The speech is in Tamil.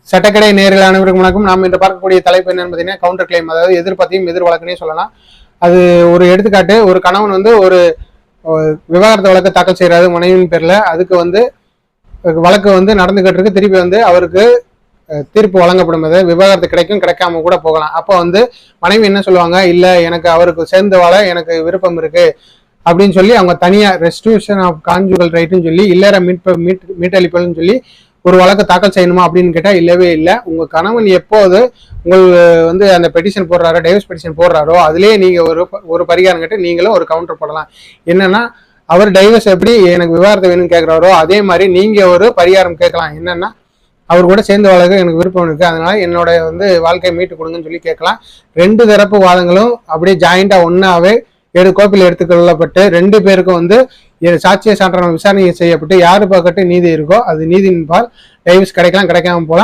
சட்டக்கடை நேரில் அனைவருக்கும் வணக்கம். நாம் இன்று பார்க்கக்கூடிய தலைப்பு என்னன்னு பார்த்தீங்கன்னா கவுண்டர் கிளைம், அதாவது எதிர்பார்த்தையும் எதிர் வழக்குனே சொல்லலாம். அது ஒரு எடுத்துக்காட்டு. ஒரு கணவன் ஒரு விவாகரத்து வழக்கு தாக்கல் செய்யறாரு மனைவியின் பேர்ல. அதுக்கு வழக்கு நடந்துகிட்டு இருக்கு. திருப்பி அவருக்கு தீர்ப்பு வழங்கப்படும். விவாகரத்து கிடைக்கும், கிடைக்காம கூட போகலாம். அப்போ மனைவி என்ன சொல்லுவாங்க, இல்ல எனக்கு அவருக்கு சேர்ந்து வாழ எனக்கு விருப்பம் இருக்கு அப்படின்னு சொல்லி அவங்க தனியா ரெஸ்டிடியூஷன் ஆஃப் கான்ஜுகல் ரைட்டுன்னு சொல்லி இல்லற மீட்டளிப்புன்னு சொல்லி ஒரு வழக்கு தாக்கல் செய்யணுமா அப்படின்னு கேட்டா இல்லவே இல்லை. உங்க கணவன் எப்போது அந்த பெட்டிஷன் போடுறாரோ, டைவர்ஸ் பெட்டிஷன் போடுறாரோ, அதுலேயே நீங்க ஒரு பரிகாரம் கேட்டு நீங்களும் ஒரு கவுண்டர் போடலாம். என்னன்னா, அவர் டைவர்ஸ் எப்படி எனக்கு விவாகரத்து வேணும்னு கேட்கிறாரோ அதே மாதிரி நீங்க ஒரு பரிகாரம் கேட்கலாம். என்னன்னா, அவர் கூட சேர்ந்து வாழக எனக்கு விருப்பம் இருக்கு, அதனால என்னோட வாழ்க்கையை மீட்டு கொடுங்கன்னு சொல்லி கேட்கலாம். ரெண்டு தரப்பு வாதங்களும் அப்படியே ஜாயிண்டா ஒன்னாவே கோப்பில் எடுத்துக்கொள்ளப்பட்டு 2 பேருக்கும் சாட்சிய சான்றான விசாரணை செய்யப்பட்டு யாரு பக்கத்து நீதி இருக்கோ அது நீதியின் பால் டைவர்ஸ் கிடைக்கலாம், கிடைக்காம போகலாம்.